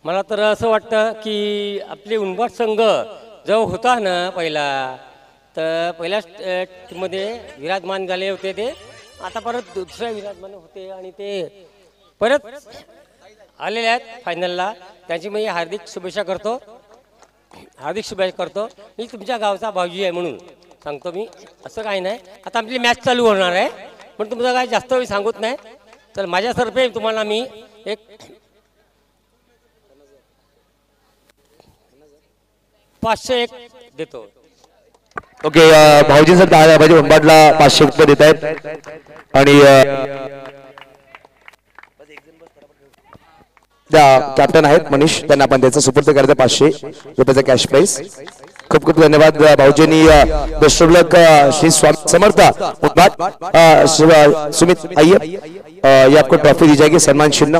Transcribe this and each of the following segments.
मला तर असं वाटतं की आपले उंबट संघ जो होता ना पहिला, तर पहिल्याच टीममध्ये विराजमान झाले होते ते. आता परत दुसऱ्या विराजमान होते आणि ते परत आलेले आहेत फायनलला. त्यांची मी हार्दिक शुभेच्छा करतो. हार्दिक शुभेच्छा करतो. मी तुमच्या गावचा भाऊजी आहे म्हणून सांगतो मी, असं काही नाही. आता आपली मॅच चालू होणार आहे पण तुमचं काही जास्त वेळ सांगत नाही. तर माझ्यातर्फे तुम्हाला मी एक 501 देतो. ओके, भाऊजींसाठी आल्या पाहिजे. उंबाडला 500 रुपये देत आहेत आणि कॅप्टन आहेत मनीष, त्यांना आपण त्याचं सुपूर्द करायचं 500 रुपयाचं कॅश प्राइस. खूप खूप धन्यवाद भाऊजींनी. बेस्ट ऑफ लक श्री स्वामी समर्थ उंबाड. सुमित आइए, ये आपको ट्रॉफी दी जाएगी, सम्मान चिन्ह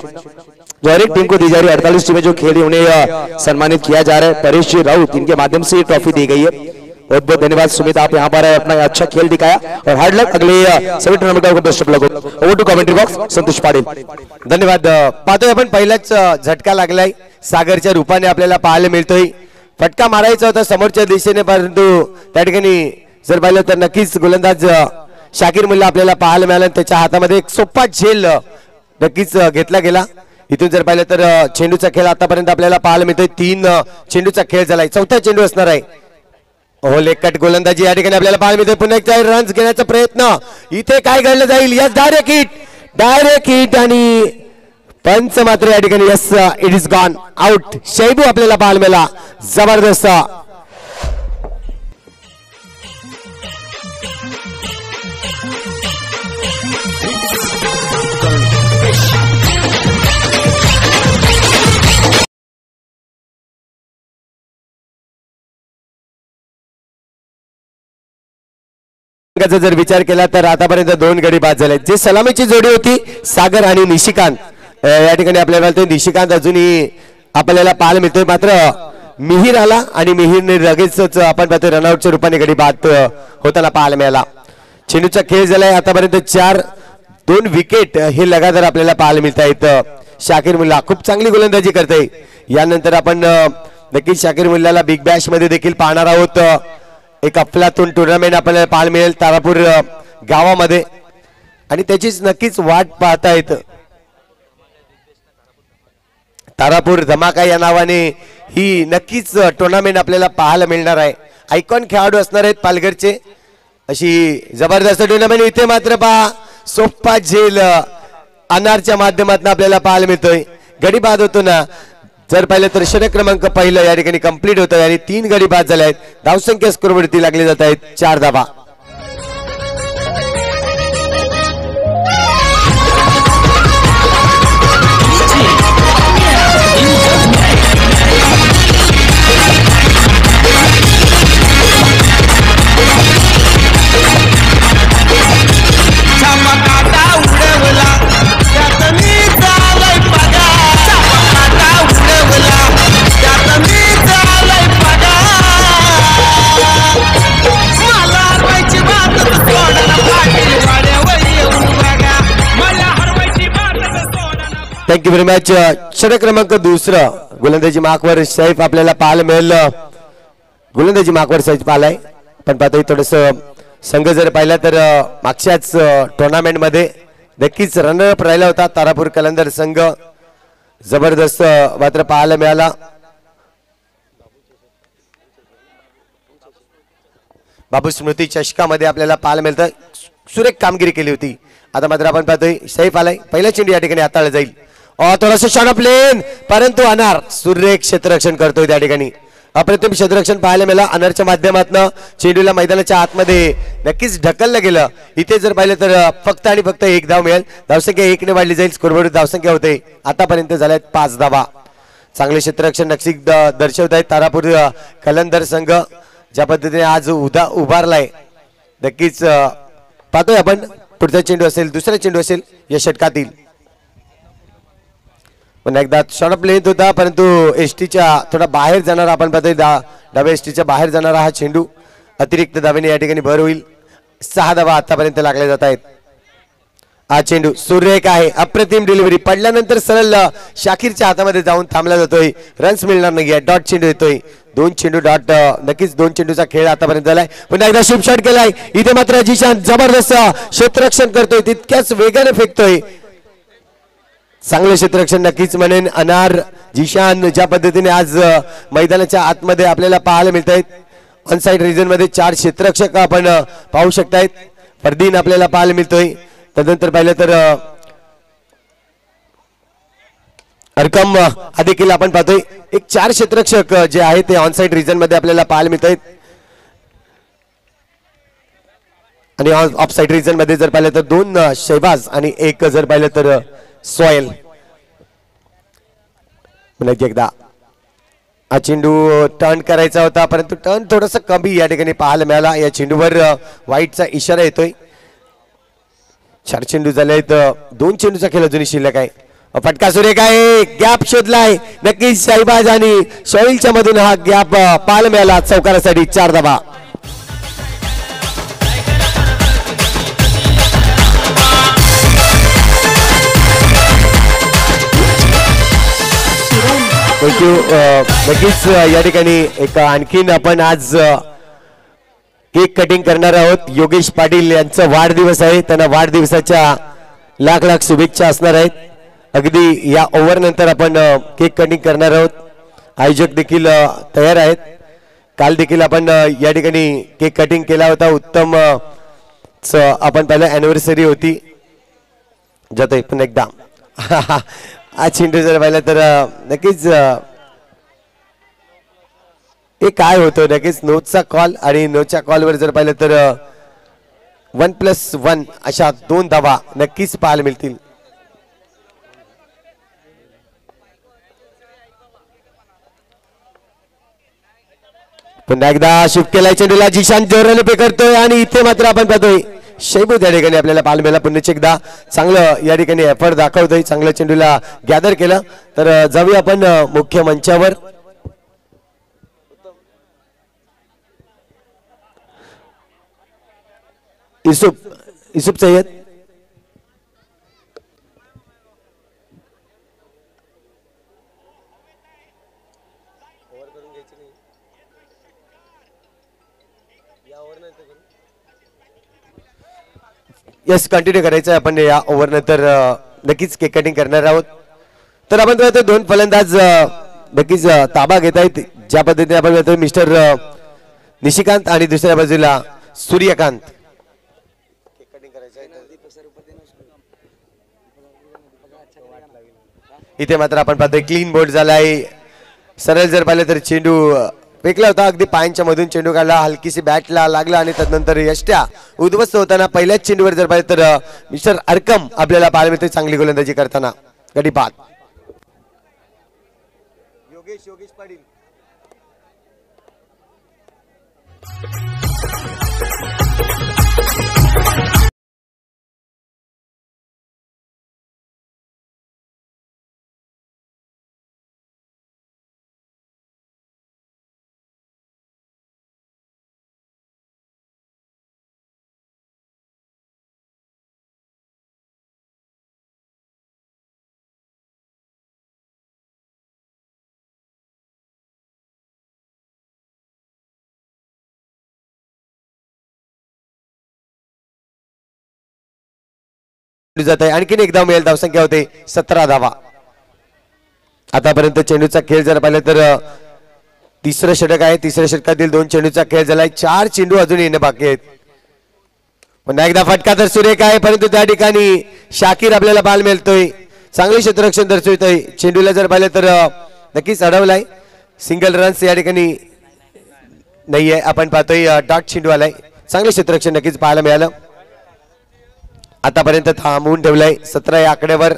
जो हर एक टीम को दी जा रही है. 48 टीमें जो खेली उन्हें सम्मानित किया जा रहा है. परेश जी राउत, इनके माध्यम से ये ट्रॉफी दी गई है. बहुत बहुत धन्यवाद सुमित, आप यहाँ पर अपना अच्छा खेल दिखाया और हार्ड लक अगले सभी टूर्नामेंट को best of luck. Over to commentary box Santosh Patil. धन्यवाद. पाहतोय आपण पहिलाच झटका लागलाय सागरच्या रूपाने आपल्याला पाहायला मिळतोय. फटका मारायचा होता समोरच्या दिशेने, परंतु त्या ठिकाणी जर पाहिलं तर नक्कीच गोलंदाज शाकीर मुल्ला आपल्याला पाहायला मिळाला. त्याच्या हातामध्ये एक सोपा झेल नक्कीच घेतला गेला. इथून जर पाहिलं तर चेंडूचा खेळ आतापर्यंत आपल्याला पाहायला मिळतोय. 3 चेंडूचा खेळ झालाय, चौथा चेंडू असणार आहे. हो, लेकट गोलंदाजी या ठिकाणी आपल्याला पाहायला मिळते. पुन्हा एकदा रन्स घेण्याचा प्रयत्न. इथे काय घडलं जाईल? यस, डायरेक्ट हिट आणि पंच मात्र या ठिकाणी yes, it is gone out. शैबू आपल्याला पाहायला मिळाला. जबरदस्त. जर विचार केला तर आतापर्यंत 2 गडी बाद झाले. जे सलामीची जोडी होती सागर आणि निशिकांत, या ठिकाणी आपल्याला निशिकांत अजूनही आपल्याला पाहायला मिळतोय. मात्र मिहिर आला आणि मिहिरने लगेचच आपण पाहतोय रनआउटच्या रूपाने गडी बाद होताना पाहायला मिळाला. चेंडूचा खेळ झालाय आतापर्यंत 2 विकेट हे लगातार आपल्याला पाहायला मिळत आहेत. शाकीर मुल्ला खूप चांगली गोलंदाजी करते. यानंतर आपण नक्कीच शाकीर मुल्लाला बिग बॅश मध्ये देखील पाहणार आहोत. एक अफलातून टुर्नामेंट आपल्याला पाहायला मिळेल तारापूर गावामध्ये आणि त्याचीच नक्कीच वाट पाहतायत. तारापूर धमाका या नावाने ही नक्कीच टुर्नामेंट आपल्याला पाहायला मिळणार आहे. आयकॉन खेळाडू असणार आहेत पालघरचे. अशी जबरदस्त टुर्नामेंट. इथे मात्र पहा सोप्पा झेल अनारच्या माध्यमातून आपल्याला पाहायला मिळतोय. गडी बाद होतो ना, जर पाहिलं तर षटक क्रमांक पहिलं या ठिकाणी कंप्लीट होतं आणि 3 गडी बाद झाले आहेत. धावसंख्या स्कोरवरती लागली जात आहेत 4 धावा. Thank you very much. षटक क्रमांक 2 गोलंदाजी मार्कवर सैफ आपल्याला पाहायला मिळेल. गोलंदाजी मार्कवर सैफ पाहिलाय पण पाहतोय थोडस संघ जर पाहिला तर मागच्याच टुर्नामेंट मध्ये नक्कीच रनरअप राहिला होता तारापूर कलंदर संघ. जबरदस्त मात्र पाहायला मिळाला. बाबू स्मृती चषकामध्ये आपल्याला पाहायला मिळतं. सुरेख कामगिरी केली होती. आता मात्र आपण पाहतोय सैफ आलाय. पहिला चेंडू या ठिकाणी हाताळला जाईल. थोडंसं शॉर्ट प्लेन परंतु अनार सुरेख क्षेत्ररक्षण करतोय. त्या ठिकाणी अप्रतिम क्षेत्ररक्षण पाहायला मिळालं. अनारच्या माध्यमातून चेंडूला मैदानाच्या आतमध्ये नक्कीच ढकललं गेलं. इथे जर पाहिलं तर फक्त आणि फक्त 1 धाव मिळेल. धावसंख्या 1 ने वाढली जाईल. स्कोरबोर्ड धावसंख्या होते आतापर्यंत झाल्यात 5 धावा. चांगले क्षेत्ररक्षण नक्कीच दर्शवत आहेत तारापूर कलंदर संघ. ज्या पद्धतीने आज उभारलाय नक्कीच पाहतोय आपण. पुढचा चेंडू असेल, दुसरा चेंडू असेल या षटकातील. पण एकदा शॉर्ट प्लेन होता परंतु एसटीच्या थोडा बाहेर जाणार आपण पाहतोय. डाव्या एसटीच्या बाहेर जाणारा हा चेंडू अतिरिक्त धावेने या ठिकाणी भर होईल. 6 धावा आतापर्यंत लागल्या जात आहेत. हा चेंडू सुरेख आहे, अप्रतिम डिलिव्हरी पडल्यानंतर सरळ शाकीरच्या हातामध्ये जाऊन थांबला जातोय, रन्स मिळणार नाहीये, डॉट चेंडू येतोय, 2 चेंडू डॉट. नक्कीच 2 चेंडूचा खेळ आतापर्यंत झालाय. पुन्हा एकदा शुभ शॉट केलाय इथे मात्र जिशान जबरदस्त क्षेत्ररक्षण करतोय, तितक्याच वेगाने फेकतोय, चांगलं क्षेत्ररक्षण नक्कीच म्हणेन. अनार जिशान ज्या पद्धतीने आज मैदानाच्या आतमध्ये आपल्याला पाहायला मिळत आहेत, ऑन साइड रिजन मध्ये 4 क्षेत्ररक्षक आपण पाहू शकतायत, परदीन आपल्याला पाहायला मिळतोय. तदनंतर पाहिलं तर अरकम देखील आपण पाहतोय. एक 4 क्षेत्ररक्षक जे आहे ते ऑन साइड रिजन मध्ये आपल्याला पाहायला मिळत आहेत. आणि ऑफ साइड रिजन मध्ये जर पाहिलं तर 2 शहबाज आणि 1 जर पाहिलं तर सोयल. पुन्हा एकदा हा चेंडू टर्न करायचा होता, परंतु टर्न थोडस कमी या ठिकाणी पाहायला मिळाला. या चेंडूवर वाईटचा इशारा येतोय. 4 चेंडू झाले आहेत, 2 चेंडूचा खेळ अजूनही शिल्लक आहे. फटका सुरेख आहे, गॅप शोधलाय नक्कीच शाहीबाज आणि सोयलच्या मधून हा गॅप पाहायला मिळाला. चौकारासाठी 4 धावा. थँक्यू. नक्कीच या ठिकाणी एक आणखीन आपण आज केक कटिंग करणार आहोत. योगेश पाटील यांचा वाढदिवस आहे, त्यांना वाढदिवसाच्या लाख लाख शुभेच्छा असणार आहेत. अगदी या ओव्हर नंतर आपण केक कटिंग करणार आहोत. आयोजक देखील तयार आहेत. काल देखील आपण या ठिकाणी केक कटिंग केला होता. उत्तम आपण पहिला अॅनिव्हर्सरी होती. जातोय पण एकदा आज चेंडू जर पाहिलं तर नक्कीच हे काय होतं, नक्कीच नोटचा कॉल आणि नोटच्या कॉलवर जर पाहिलं तर 1+1 अशा 2 धावा नक्कीच पाहायला मिळतील. पुन्हा एकदा शुभ केलाय चेंडूला, जिशान जोराने पे करतोय आणि इथे मात्र आपण पाहतोय शैबू या ठिकाणी आपल्याला पाहायला मिळाला. पुन्हा एकदा चांगलं या ठिकाणी एफर्ट दाखवतोय, चांगलं चेंडूला गॅदर केलं. तर जाऊया आपण मुख्य मंचावर. युसुफ सय्यद यस कंटिन्यू करायचं आपण या ओव्हर नंतर नक्कीच केक कटिंग करणार आहोत. तर आपण पाहतो 2 फलंदाज नक्कीच ताबा घेत आहेत. ज्या पद्धतीने आपण पाहतो मिस्टर निशिकांत आणि दुसऱ्या बाजूला सूर्यकांत. इथे मात्र आपण पाहतोय क्लीन बोर्ड झालाय. सरळ जर पाहिलं तर चेंडू फेकला होता, अगदी पायांच्या मधून चेंडू काढला, हलकीशी बॅटला लागला आणि त्यानंतर यष्ट्या उद्ध्वस्त होताना पहिल्याच चेंडूवर जर पाहिलं तर मिस्टर अरकम आपल्याला पाहायला मिळते चांगली गोलंदाजी करताना. गडीपाद योगेश पाटील. जात आहे. आणखीन एकदा मिळेल धावसंख्या होते 17 धावा. आतापर्यंत चेंडूचा खेळ जर पाहिलं तर 3रं षटक आहे. 3ऱ्या षटकातील 2 चेंडूचा खेळ झालाय. 4 चेंडू अजून येणे बाकी आहेत. पुन्हा एकदा फटका तर सुरेख आहे, परंतु त्या ठिकाणी शाकीर आपल्याला बाल मिळतोय, चांगले क्षेत्ररक्षण दर्शवतोय. चेंडूला जर पाहिलं तर नक्कीच अडवलाय. सिंगल रन्स या ठिकाणी नाहीये. आपण पाहतोय डॉट चेंडू आलाय. चांगले क्षेत्ररक्षण नक्कीच पाहायला मिळालं. आतापर्यंत थांबवून ठेवलाय 17 या आकड्यावर.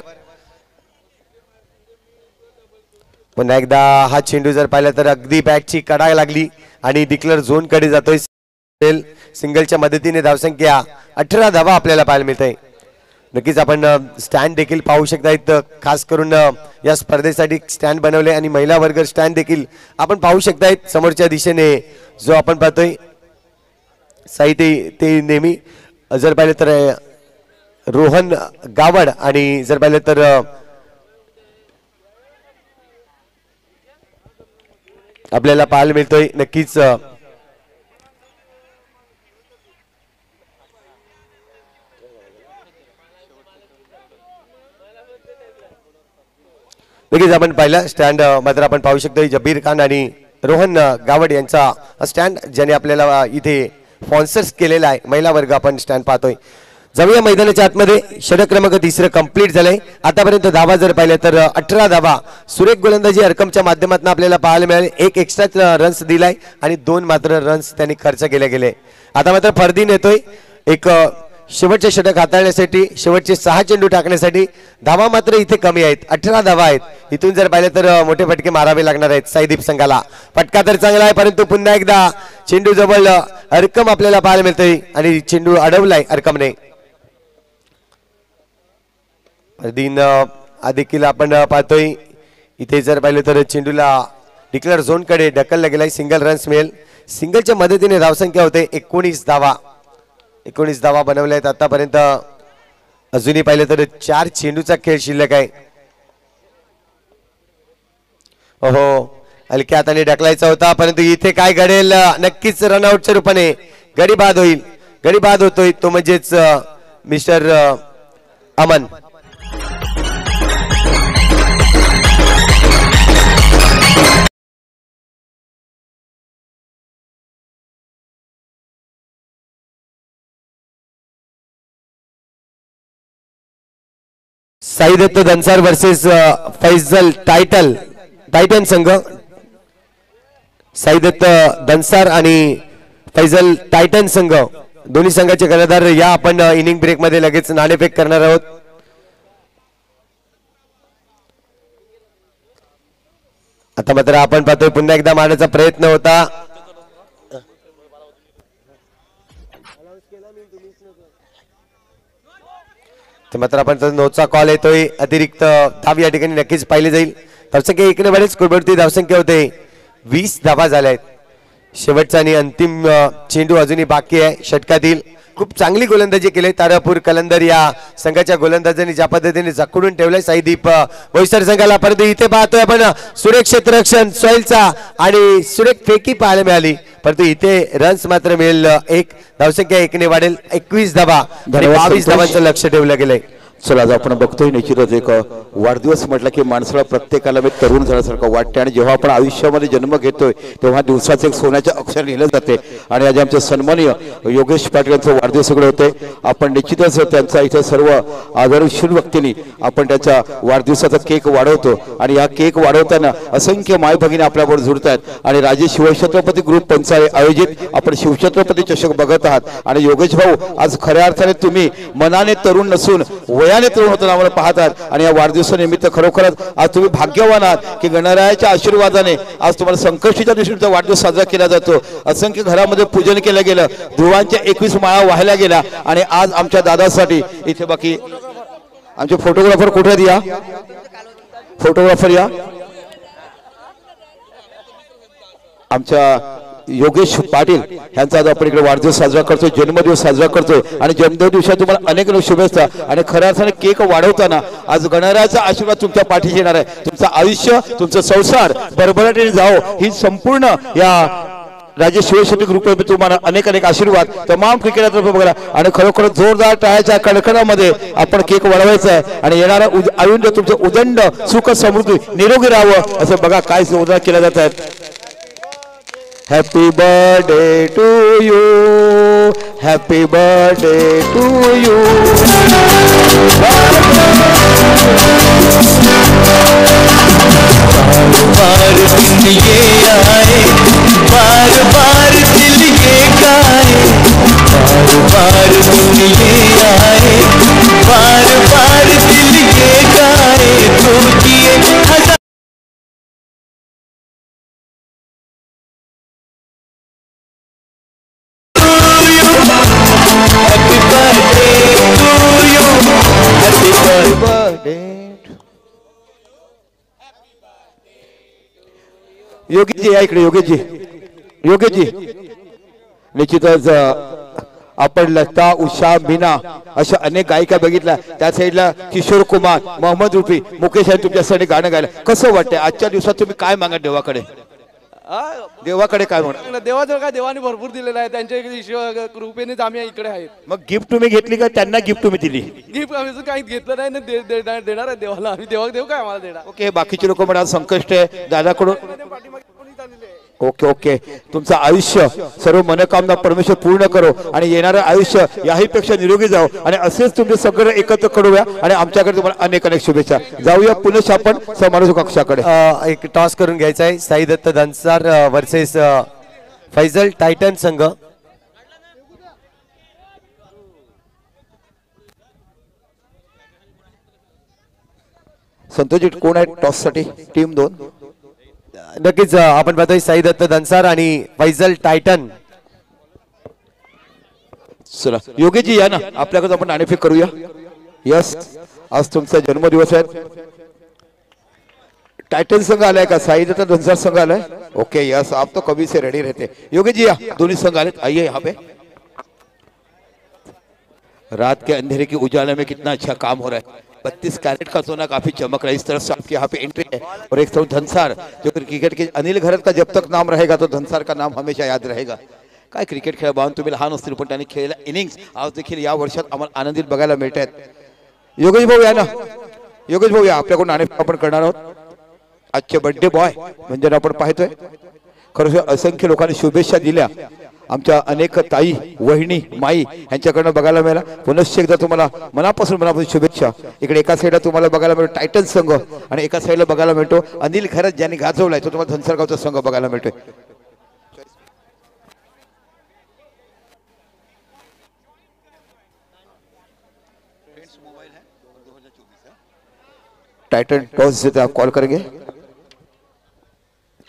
पुन्हा एकदा हा चेंडू जर पाहिला तर अगदी बॅटची कडा लागली आणि डिक्लेअर झोन कडे जातोय. सिंगलच्या मदतीने धावसंख्या 18 धावा आपल्याला पाहायला मिळते. नक्कीच आपण स्टँड देखील पाहू शकता. खास करून या स्पर्धेसाठी स्टँड बनवले आणि महिला वर्ग स्टँड देखील आपण पाहू शकता. समोरच्या दिशेने जो आपण पाहतोय साईट ते नेहमी जर पाहिलं तर रोहन गावड आणि जर पाहिलं तर आपल्याला पाहायला मिळतोय नक्कीच नक्कीच आपण पाहिलं स्टँड मात्र आपण पाहू शकतो जबीर खान आणि रोहन गावड यांचा स्टँड ज्याने आपल्याला इथे स्पॉन्सर्स केलेला आहे महिला वर्ग आपण स्टँड पाहतोय जाऊया मैदानाच्या आतमध्ये षटक क्रमांक 3 कंप्लीट झालंय आतापर्यंत धावा जर पाहिल्या तर 18 धावा सुरेख गोलंदाजी हरकमच्या माध्यमातून आपल्याला पाहायला मिळाले एक एक्स्ट्रा रन्स दिलाय आणि 2 मात्र रन्स त्यांनी खर्च केले गेले आता मात्र फरदीन येतोय एक शेवटचे षटक हाताळण्यासाठी शेवटचे 6 चेंडू टाकण्यासाठी धावा मात्र इथे कमी आहेत 18 धावा आहेत इथून जर पाहिलं तर मोठे फटके मारावे लागणार आहेत साईदीप संघाला फटका तर चांगला आहे परंतु पुन्हा एकदा चेंडू जवळ हरकम आपल्याला पाहायला मिळतोय आणि चेंडू अडवलाय हरकमने दिन देखील आपण पाहतोय इथे जर पाहिलं तर चेंडूला डिक्लेअर झोन कडे ढकलला गेलाय सिंगल रन्स मिळेल सिंगलच्या मदतीने धावसंख्या होते 19 धावा बनवल्या आहेत आतापर्यंत अजूनही पाहिलं तर 4 चेंडूचा खेळ शिल्लक आहे हो हलक्या हाताने ढकलायचा होता परंतु इथे काय घडेल नक्कीच रनआउटच्या रूपाने गडी बाद होईल गडी बाद होतोय तो म्हणजेच मिस्टर अमन साई दत्त दंसार वर्सेस फैजल टायटन संघ साई दत्त दंसार आणि फैजल टायटन संघ दोन्ही संघाचे कर्णधार या आपण इनिंग ब्रेक मध्ये लगेच नाणेफेक करणार आहोत आता मात्र आपण पाहतोय पुन्हा एकदा मारण्याचा प्रयत्न होता तर मात्र आपण नोचा कॉल येतोय अतिरिक्त धाव या ठिकाणी नक्कीच पाहिले जाईल धावसंख्या एकने बरेच स्कोरवरती धावसंख्या होते 20 धावा झाल्या आहेत शेवटचा आणि अंतिम चेंडू अजूनही बाकी आहे षटकातील खूप चांगली गोलंदाजी केली तारापूर कलंदर या संघाच्या गोलंदाजांनी ज्या पद्धतीने जखडून ठेवलंय साईदीप बोईसर संघाला परंतु इथे पाहतोय आपण सुरेख क्षेत्ररक्षण सोयलचा आणि सुरेख फेकी पाहायला मिळाली परंतु इथे रन्स मात्र मिळेल एक धावसंख्या एकने वाढेल 21 धावा 22 धावांचं लक्ष ठेवलं गेलंय चला आज आपण बघतोय निश्चितच एक वाढदिवस म्हटलं की माणसाला प्रत्येकाला मी तरुण झाल्यासारखं वाटते आणि जेव्हा आपण आयुष्यामध्ये जन्म घेतोय तेव्हा दिवसाचं एक सोन्याच्या अक्षर लिहिलं जाते आणि आज आमचे सन्माननीय योगेश पाटील यांचं वाढदिवस सगळे होते आपण निश्चितच त्यांचा इथे सर्व आदरणीय व्यक्तींनी आपण त्याच्या वाढदिवसाचा केक वाढवतो आणि हा केक वाढवताना असंख्य मायभगिनी आपल्याबरोबर जुळत आहेत आणि राजे शिवछत्रपती ग्रुप पंचाळे आयोजित आपण शिवछत्रपती चषक बघत आहात आणि योगेश भाऊ आज खऱ्या अर्थाने तुम्ही मनाने तरुण नसून वयाने तरुण होताना आम्हाला पाहतात आणि या वाढदिवसानिमित्त खरोखरच आज तुम्ही भाग्यवान आहात की गणरायाच्या आशीर्वादाने आज तुम्हाला संकष्टीच्या दिवशी वाढदिवस साजरा केला जातो असंख्य घरामध्ये पूजन केलं गेलं ध्रुवांच्या 21 माळा वाहिल्या गेल्या आणि आज आमच्या दादासाठी इथे बाकी आमचे फोटोग्राफर कुठे या फोटोग्राफर या आमच्या योगेश पाटील यांचा आज आपण इकडे वाढदिवस साजरा करतोय जन्मदिवस साजरा करतोय आणि जन्मदिवसात तुम्हाला अनेक शुभेच्छा आणि खऱ्या अर्थाने केक वाढवताना आज गणरायाचा आशीर्वाद तुमच्या पाठीशी येणार आहे तुमचं आयुष्य तुमचं संसार भरभराटीने जाओ ही संपूर्ण या राज्य शिवशक्ती ग्रुपमध्ये तुम्हाला अनेक अनेक आशीर्वाद तमाम क्रिकेटतर्फे बघा आणि खरोखर जोरदार टाळ्याच्या कडकडामध्ये आपण केक वाढवायचा आहे आणि येणारा आयुष्य तुमचं उदंड सुख समृद्धी निरोगी राहावं असं बघा काय जोरदार केल्या जात आहेत Happy birthday to you, happy birthday to you. बार दिन ये आए, बार बार दिल ये गाए, बार दिन ये आए, बार बार दिल ये गाए, तो जिए हजार योगेशजी या इकडे योगेशजी निश्चितच आपण लता, उषा, मीना अशा अनेक गायिका बघितल्या. त्या साईडला किशोर कुमार, मोहम्मद रुफी, मुकेश आहे तुमच्यासाठी गाणं गायलं. कसं वाटतंय आजच्या दिवसात तुम्ही काय मागा देवाकडे? देवाकडे काय म्हणा? देवाचं काय, देवाने भरपूर दिलेलं आहे, त्यांच्या कृपेनेच आम्ही इकडे आहेत. मग गिफ्ट तुम्ही घेतली का त्यांना गिफ्ट तुम्ही दिली? गिफ्ट आम्ही काहीच घेतलं नाही ना, देणार आहे देवाला आम्ही. देऊ काय आम्हाला देणार? ओके, बाकीचे लोक म्हणा संकष्ट आहे दादाकडून. ओके ओके, तुमचं आयुष्य सर्व मनोकामना परमेश्वर पूर्ण करो आणि येणारं आयुष्य याही पेक्षा निरोगी जाओ आणि असेच तुमचे सगळे एकत्र करूया आणि आमच्याकडे तुम्हाला अनेक अनेक शुभेच्छा. जाऊया पुन्हा आपण समारोह कक्षाकडे. एक टॉस करून घ्यायचा आहे. साई दत्त धनसार वर्सेस फैजल टायटन संघ. संतोषजी कोण आहे टॉस साठी? टीम 2 नक्कीच आपण पाहतोय साई दत्त धनसार आणि फैजल टायटन. चला योगेशजी या ना, आपल्याकडे आपण नाणेफेक करूया. यस, आज तुमचा जन्मदिवस आहे. टाइटन संघ आलाय का? साई दत्त धनसार संघ आलाय. ओके यस, आप तो कभी से रेडी रहते. योगेशजी या, दोनों संघ आले, आइए यहाँ पे. रात के अंधेरे की उजाले में कितना अच्छा काम हो रहा है. 32 कैरेट का सोना काफी चमक रहा है. इस तरफ से आपके यहाँ पे एंट्री है. और एक तरफ धनसार जो क्रिकेट के अनिल घरत का जब तक नाम रहेगा तो धनसार का नाम हमेशा याद रहेगा. काय क्रिकेट खेळ बांधून तुम्ही लहान असतील पण त्यांनी खेळलेला इनिंग्स आज देखील या वर्षात आम्हाला आनंदित बघायला मिळत आहेत. योगेश भाऊ या ना, योगेश भाऊ या, आपल्याकडून नाणेफेक आपण करणार आहोत. आजचे बर्थडे बॉय म्हणजे आपण पाहतोय खरंच असंख्य लोकांनी शुभेच्छा दिल्या. आमच्या अनेक ताई, वहिनी, माई यांच्याकडनं बघायला मिळाला. पुनश्च एकदा तुम्हाला मनापासून शुभेच्छा. इकडे एका साईडला तुम्हाला बघायला मिळतो टायटन संघ आणि एका साईडला बघायला मिळतो अनिल खरत ज्यांनी गाजवलाय तो तुम्हाला धनसरगावचा संघ बघायला मिळतोय. टाइटन टॉस जीते आप कॉल करेंगे.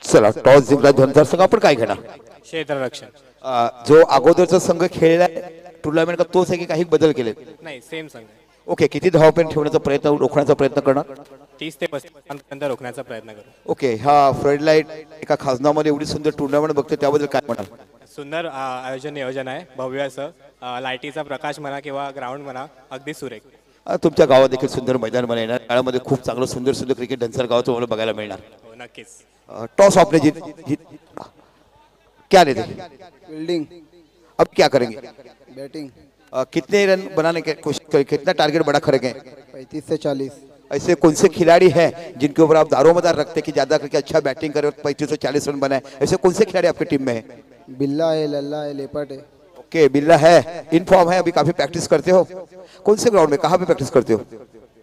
चला टॉस जिंकला धनसर संघ, आपण काय घेणार? क्षेत्ररक्षण. जो अगोदरचा संघ खेळला टुर्नामेंट का तोच आहे की काही बदल केले? नाही, सेम संघ. ओके, किती धावपेन ठेवण्याचा प्रयत्न, रोखण्याचा प्रयत्न करणार? 30 ते 35 पर्यंत रोखण्याचा प्रयत्न करू. ओके, हा फ्लड लाईट एका खासनामध्ये एवढी सुंदर टुर्नामेंट बघते त्याबद्दल काय म्हणाल? सुंदर नियोजन आहे, भव्य असं. लाईटीचा प्रकाश म्हणा किंवा ग्राउंड म्हणा, अगदी सुरेख. तुमच्या गावात देखील सुंदर मैदान बनवणार. काळामध्ये खूप चांगलं सुंदर सुंदर क्रिकेट धनसर गावात तुम्हाला बघायला मिळणार. हो, नक्कीच. टॉस आपने जीत क्या लेते? बिल्डिंग. अब क्या करेंगे? बैटिंग. कितने रन बनाने की कोशिश करें? कितना टारगेट बड़ा करेंगे? 35 से 40. ऐसे कौन से खिलाड़ी हैं जिनके ऊपर आप दारोमदार रखते हैं कि ज्यादा करके अच्छा बैटिंग करे और 35 से 40 रन बनाए? ऐसे कौन से खिलाड़ी आपकी टीम में है? बिल्ला है, लल्ला है, लेपर्ड है. ओके, बिल्ला है, इन फॉर्म है, अभी काफी प्रैक्टिस करते हो. कौन से ग्राउंड में, कहाँ पे प्रैक्टिस करते हो?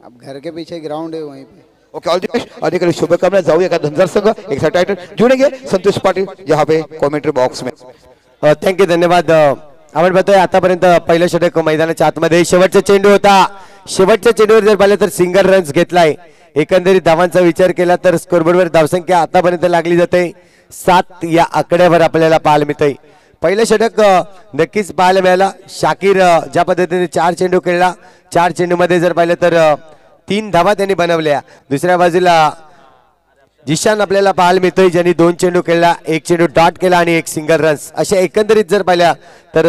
अब घर के पीछे ग्राउंड है, वहीं पे. Okay, all the best. अधिक शुभकामनाएं. जाऊया का धनसर संघ एक साथ टाइटन जुड़ेंगे संतोष पाटिल यहाँ पे कमेंट्री बॉक्स में. थँक्यू, धन्यवाद. आपण बघतोय आतापर्यंत पहिलं षटक मैदानाच्या आतमध्ये. शेवटचा चेंडू होता. शेवटच्या चेंडूवर जर पाहिलं तर सिंगल रन्स घेतलाय. एकंदरीत धावांचा विचार केला तर स्कोरबोर्डवर धावसंख्या आतापर्यंत लागली जाते 7 या आकड्यावर आपल्याला पाहायला मिळतंय. पहिलं षटक नक्कीच पाहायला मिळाला. शाकीर ज्या पद्धतीने 4 चेंडू खेळला, 4 चेंडूमध्ये जर पाहिलं तर 3 धावा त्यांनी बनवल्या. दुसऱ्या बाजूला जिशान आपल्याला पाहायला मिळतोय ज्यांनी 2 चेंडू खेळला, 1 चेंडू डॉट केला आणि 1 सिंगल रन्स. अशा एकंदरीत जर पाहिल्या तर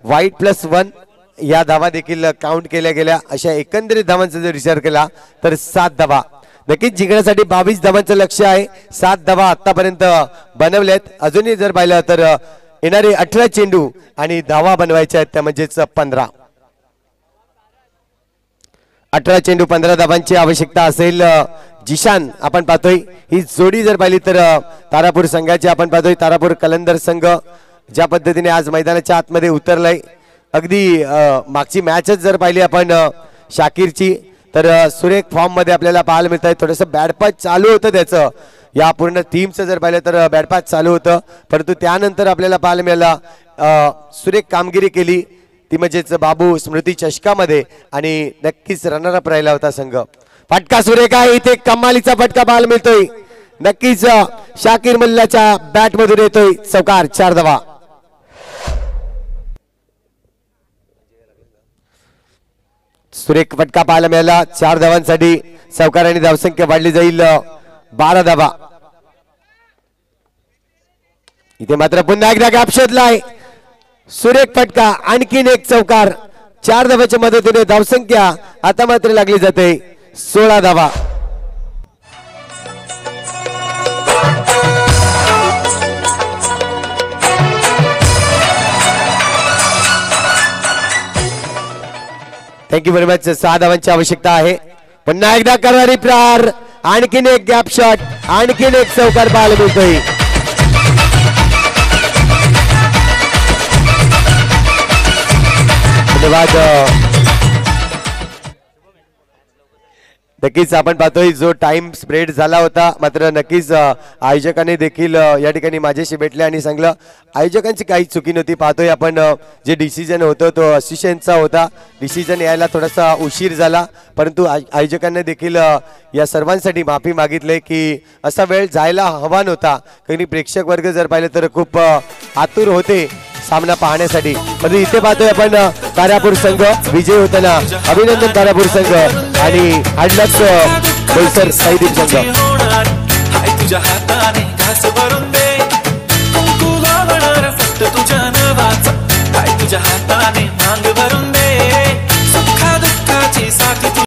वाईट +1 या धावा देखील काउंट केल्या गेल्या. अशा एकंदरीत धावांचा जर विचार केला तर 7 धावा. नक्कीच जिंकण्यासाठी 22 धावांचं लक्ष्य आहे. 7 धावा आतापर्यंत बनवल्यात. अजूनही जर पाहिलं तर येणारे 18 चेंडू आणि धावा बनवायच्या आहेत, त्या म्हणजेच 15. 18 चेंडू 15 धावांची आवश्यकता असेल. जिशान आपण पाहतोय ही जोडी जर पाहिली तर तारापूर संघाची आपण पाहतोय. तारापूर कलंदर संघ ज्या पद्धतीने आज मैदानाच्या आतमध्ये उतरलाय. अगदी मागची मॅचच जर पाहिली आपण शाकीरची तर सुरेख फॉर्म मध्ये आपल्याला पाहायला मिळत आहे. थोडंसं बॅटपाच चालू होतं त्याचं, या पूर्ण टीमचं जर पाहिलं तर बॅटपाच चालू होतं, परंतु त्यानंतर आपल्याला पाहायला मिळाला सुरेख कामगिरी केली ती म्हणजेच बाबू स्मृती चषकामध्ये आणि नक्कीच रनरअप राहिला होता संघ. फटका सुरेख आहे, इथे कमालीचा फटका पाहायला मिळतोय. नक्कीच शाकीर मल्लाच्या बॅट मधून येतोय चौकार. 4 धावा. सुरेख फटका पाहायला मिळाला. 4 धावांसाठी चौकार आणि धावसंख्या वाढली जाईल 12 धावा. इथे मात्र पुन्हा एकदा गॅप शोधलाय. सुरेख फटका, आणखीन एक चौकार. 4 धावाच्या मदतीने धावसंख्या आता मात्र लागली जाते 16 धावा. Thank you very much. 6 धावांची आवश्यकता आहे. पुन्हा एकदा करणारी प्रहार, आणखीन एक गॅप शॉट, आणखीन एक चौकार पाहायला मिळतोय. धन्यवाद. नक्कीच आपण पाहतोय जो टाइम स्प्रेड झाला होता, मात्र नक्कीच आयोजकांनी देखील या ठिकाणी माझ्याशी भेटले आणि सांगलं आयोजकांची काही चुकी नव्हती. पाहतोय आपण जे डिसिजन होतं तो असिस्टंटचा होता. डिसिजन यायला थोडासा उशीर झाला, परंतु आयोजकांनी देखील या सर्वांसाठी माफी मागितली की असा वेळ जायला हवा नव्हता. काही प्रेक्षक वर्ग जर पाहिलं तर खूप आतुर होते सामना पाहण्यासाठी. म्हणजे इथे पाहतोय आपण तारापूर संघ विजय होताना. अभिनंदन तारापूर संघ आणि हाडलक्स बोईसर साईदीप संघ. तुझ्या हाताने घास भरून दे, कुंकू लावणार फक्त तुझ्या नावाचा. तुझ्या हाताने मांग भरून